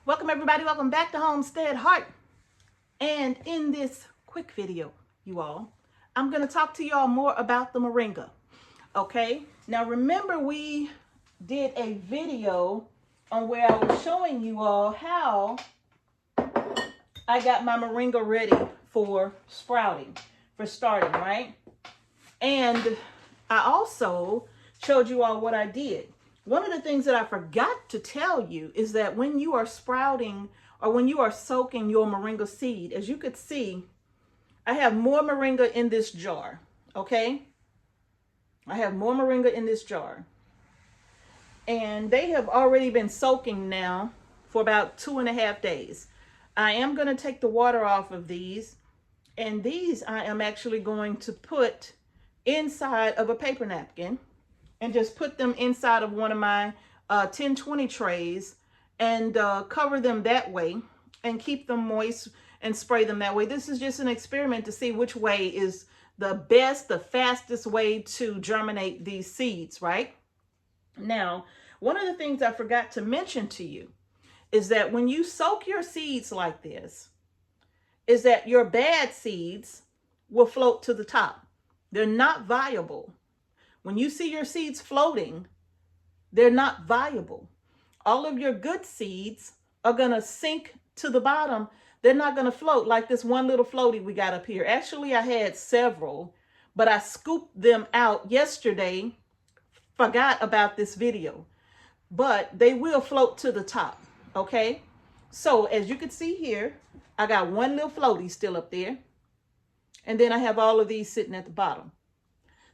Welcome everybody, welcome back to Homestead Heart. And in this quick video, you all, I'm going to talk to y'all more about the Moringa. Okay, now remember we did a video on where I was showing you all how I got my Moringa ready for sprouting, for starting, right? And I also showed you all what I did. One of the things that I forgot to tell you is that when you are sprouting or when you are soaking your Moringa seed, as you could see, I have more Moringa in this jar, okay? I have more Moringa in this jar. And they have already been soaking now for about 2.5 days. I am going to take the water off of these, and these I am actually going to put inside of a paper napkin and just put them inside of one of my 10-20 trays and cover them that way and keep them moist and spray them that way. This is just an experiment to see which way is the best, the fastest way to germinate these seeds, right? Now, one of the things I forgot to mention to you is that when you soak your seeds like this, is that your bad seeds will float to the top. They're not viable. When you see your seeds floating, they're not viable. All of your good seeds are going to sink to the bottom. They're not going to float like this one little floaty we got up here. Actually, I had several, but I scooped them out yesterday. Forgot about this video, but they will float to the top, okay? So as you can see here, I got one little floaty still up there, and then I have all of these sitting at the bottom.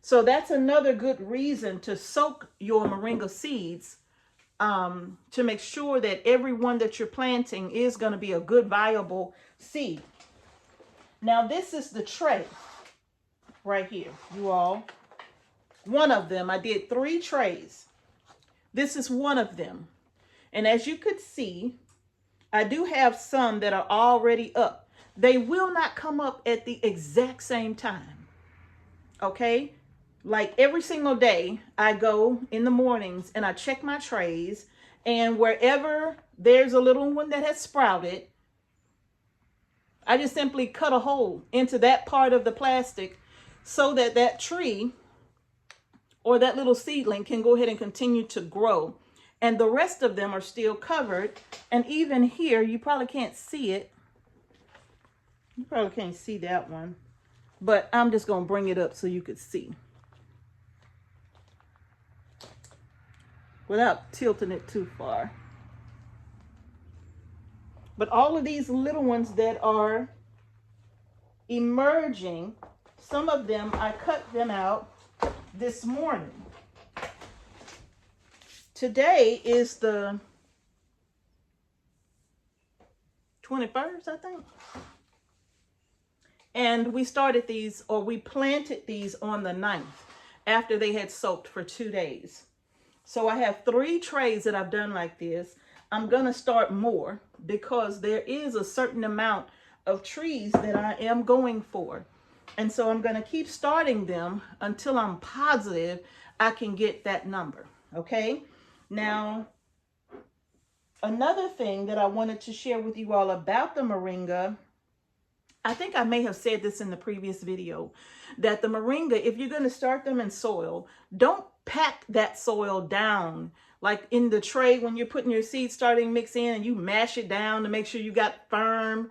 So that's another good reason to soak your Moringa seeds, to make sure that every one that you're planting is going to be a good viable seed. Now this is the tray right here, you all. One of them, I did 3 trays. This is one of them. And as you could see, I do have some that are already up. They will not come up at the exact same time, okay? Like every single day, I go in the mornings and I check my trays, and wherever there's a little one that has sprouted, I just simply cut a hole into that part of the plastic so that that tree or that little seedling can go ahead and continue to grow. And the rest of them are still covered. And even here, you probably can't see it. You probably can't see that one, but I'm just going to bring it up so you could see, without tilting it too far. But all of these little ones that are emerging, some of them, I cut them out this morning. Today is the 21st, I think. And we started these, or we planted these on the 9th after they had soaked for 2 days. So I have 3 trays that I've done like this. I'm going to start more because there is a certain amount of trees that I am going for. And so I'm going to keep starting them until I'm positive I can get that number. Okay. Now, another thing that I wanted to share with you all about the Moringa, I think I may have said this in the previous video, that the Moringa, if you're going to start them in soil, don't pack that soil down like in the tray when you're putting your seed starting mix in, and you mash it down to make sure you got firm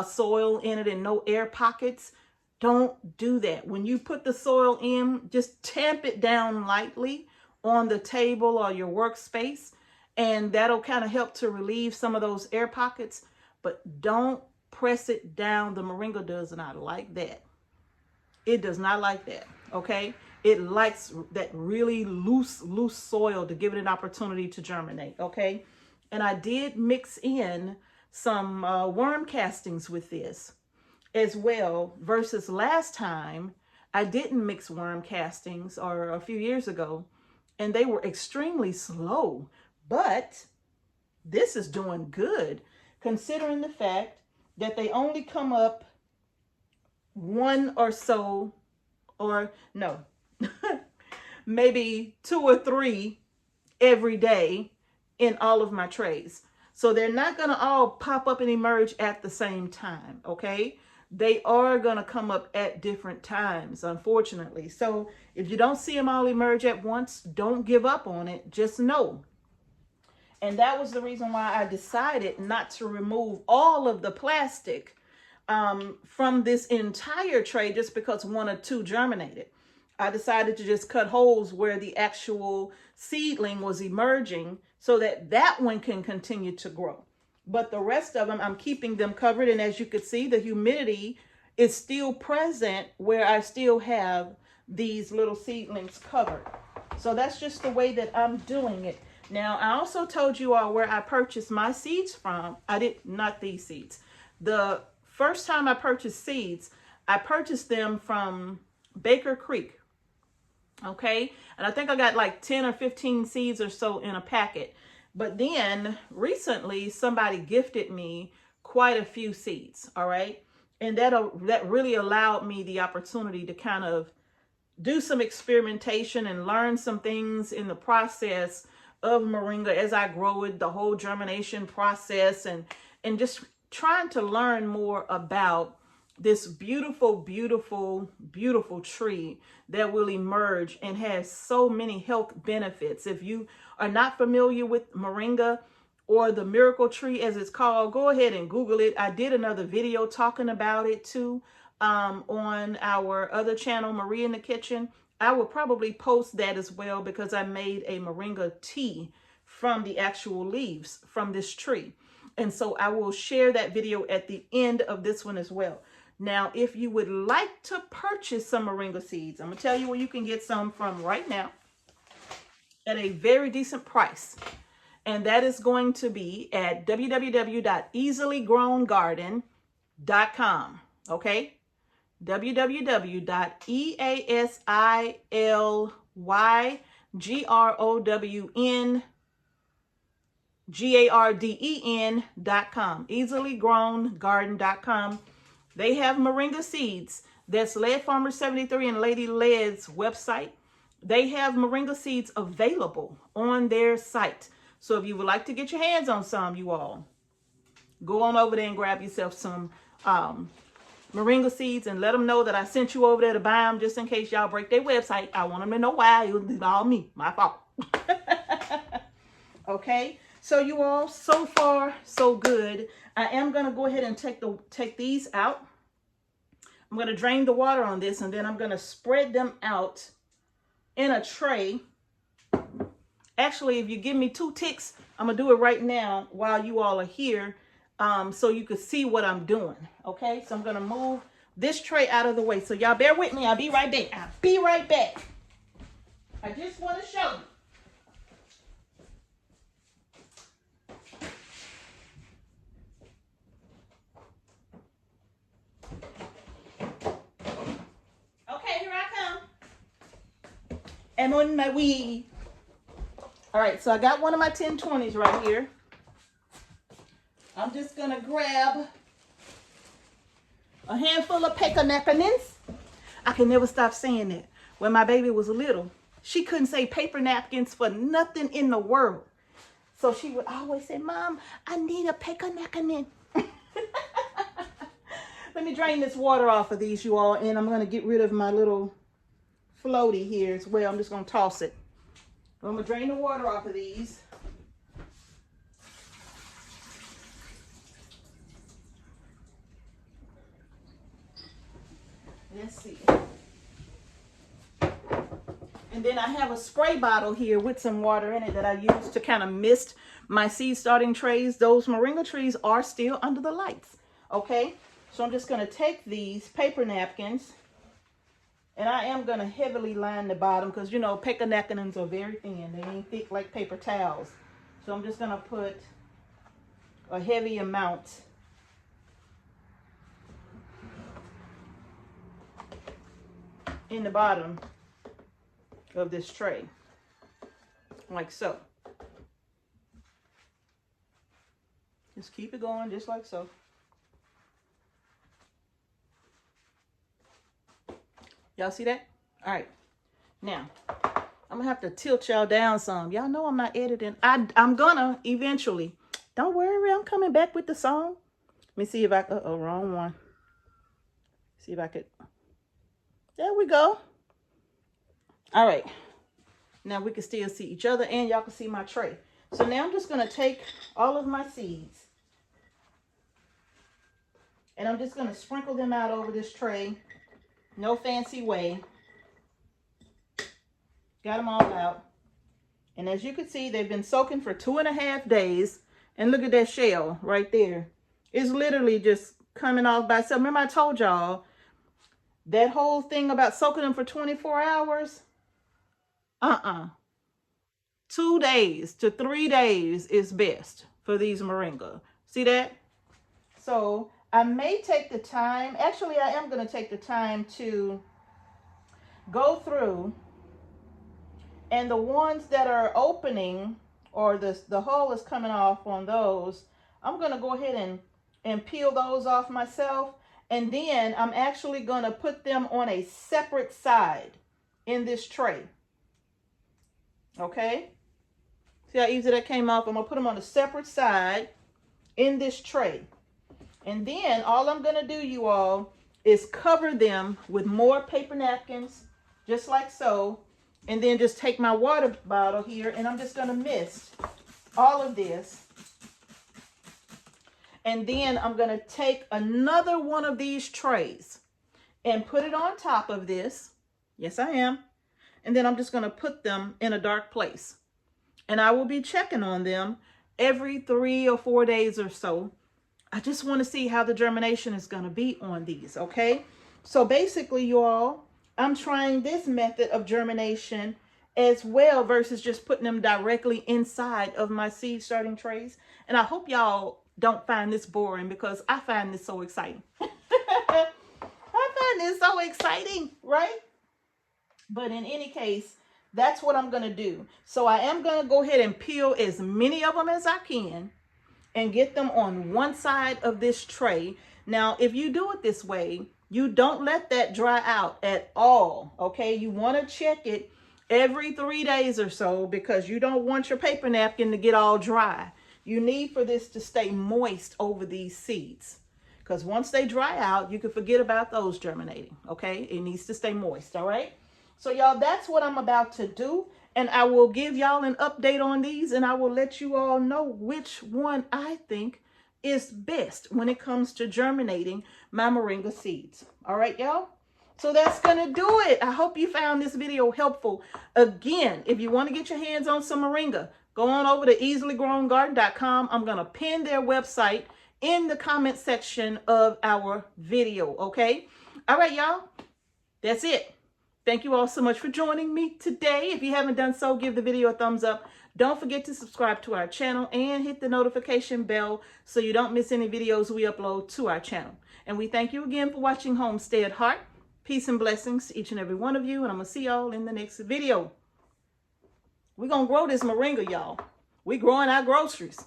soil in it and no air pockets. Don't do that. When you put the soil in, just tamp it down lightly on the table or your workspace, and that'll kind of help to relieve some of those air pockets. But don't press it down. The Moringa does not like that. It does not like that, okay? It likes that really loose soil to give it an opportunity to germinate, okay? And I did mix in some worm castings with this as well, versus last time I didn't mix worm castings, or a few years ago, and they were extremely slow. But this is doing good, considering the fact that they only come up one or so, or no, maybe 2 or 3 every day in all of my trays. So they're not going to all pop up and emerge at the same time, okay? They are going to come up at different times, unfortunately. So if you don't see them all emerge at once, don't give up on it. Just know. And that was the reason why I decided not to remove all of the plastic from this entire tray just because one or two germinated. I decided to just cut holes where the actual seedling was emerging so that that one can continue to grow. But the rest of them, I'm keeping them covered. And as you can see, the humidity is still present where I still have these little seedlings covered. So that's just the way that I'm doing it. Now, I also told you all where I purchased my seeds from. Not these seeds. The first time I purchased seeds, I purchased them from Baker Creek. Okay, and I think I got like 10 or 15 seeds or so in a packet. But then recently somebody gifted me quite a few seeds, all right? And that really allowed me the opportunity to kind of do some experimentation and learn some things in the process of moringa as I grow it, the whole germination process, and just trying to learn more about this beautiful, beautiful, beautiful tree that will emerge and has so many health benefits. If you are not familiar with moringa or the miracle tree as it's called, go ahead and Google it. I did another video talking about it too on our other channel, Marie in the Kitchen. I will probably post that as well because I made a moringa tea from the actual leaves from this tree. And so I will share that video at the end of this one as well. Now, if you would like to purchase some moringa seeds, I'm going to tell you where you can get some from right now at a very decent price. And that is going to be at www.easilygrowngarden.com. Okay? www.easilygrowngarden.com. easilygrowngarden.com. They have moringa seeds. That's Lead Farmer 73 and Lady Lead's website. They have moringa seeds available on their site. So if you would like to get your hands on some, you all, go on over there and grab yourself some moringa seeds and let them know that I sent you over there to buy them just in case y'all break their website. I want them to know why. It was all me. My fault. Okay. So you all, so far, so good. I am going to go ahead and take these out. I'm going to drain the water on this, and then I'm going to spread them out in a tray. Actually, if you give me 2 ticks, I'm going to do it right now while you all are here so you can see what I'm doing. Okay, so I'm going to move this tray out of the way. So y'all bear with me. I'll be right back. I'll be right back. I just want to show you. I'm on my way. All right, so I got one of my 1020s right here. I'm just going to grab a handful of paper napkins. I can never stop saying that. When my baby was little, she couldn't say paper napkins for nothing in the world. So she would always say, Mom, I need a paper napkin. Let me drain this water off of these, you all, and I'm going to get rid of my little floaty here as well. I'm just going to toss it. I'm going to drain the water off of these. Let's see. And then I have a spray bottle here with some water in it that I use to kind of mist my seed starting trays. Those moringa trees are still under the lights. Okay, so I'm just going to take these paper napkins. And I am going to heavily line the bottom because, you know, paper napkins are very thin. They ain't thick like paper towels. So I'm just going to put a heavy amount in the bottom of this tray. Like so. Just keep it going just like so. Y'all see that? All right. Now, I'm going to have to tilt y'all down some. Y'all know I'm not editing. I'm going to eventually. Don't worry, I'm coming back with the song. Let me see if I could, wrong one. See if I could, there we go. All right, now we can still see each other and y'all can see my tray. So now I'm just gonna take all of my seeds and I'm just gonna sprinkle them out over this tray. No fancy way. Got them all out. And as you can see, they've been soaking for 2.5 days. And look at that shell right there. It's literally just coming off by itself. Remember I told y'all that whole thing about soaking them for 24 hours? 2 days to 3 days is best for these moringa. See that? So I may take the time, actually I am going to take the time to go through, and the ones that are opening or the hull is coming off on those, I'm going to go ahead and peel those off myself. And then I'm actually going to put them on a separate side in this tray. Okay? See how easy that came off? I'm going to put them on a separate side in this tray. And then all I'm going to do, you all, is cover them with more paper napkins, just like so. And then just take my water bottle here and I'm just going to mist all of this. And then I'm going to take another one of these trays and put it on top of this. Yes, I am. And then I'm just going to put them in a dark place. And I will be checking on them every 3 or 4 days or so. I just want to see how the germination is going to be on these, okay? So basically, you all, I'm trying this method of germination as well versus just putting them directly inside of my seed starting trays. And I hope y'all don't find this boring because I find this so exciting. I find this so exciting, right? But in any case, that's what I'm going to do. So I am going to go ahead and peel as many of them as I can and get them on one side of this tray. Now, if you do it this way, you don't let that dry out at all, okay? You want to check it every 3 days or so because you don't want your paper napkin to get all dry. You need for this to stay moist over these seeds because once they dry out, you can forget about those germinating, okay? It needs to stay moist, all right? So y'all, that's what I'm about to do. And I will give y'all an update on these and I will let you all know which one I think is best when it comes to germinating my moringa seeds. All right, y'all? So that's going to do it. I hope you found this video helpful. Again, if you want to get your hands on some moringa, go on over to easilygrowngarden.com. I'm going to pin their website in the comment section of our video, okay? All right, y'all. That's it. Thank you all so much for joining me today. If you haven't done so, give the video a thumbs up. Don't forget to subscribe to our channel and hit the notification bell so you don't miss any videos we upload to our channel. And we thank you again for watching Homestead Heart. Peace and blessings to each and every one of you. And I'm going to see y'all in the next video. We're going to grow this moringa, y'all. We're growing our groceries.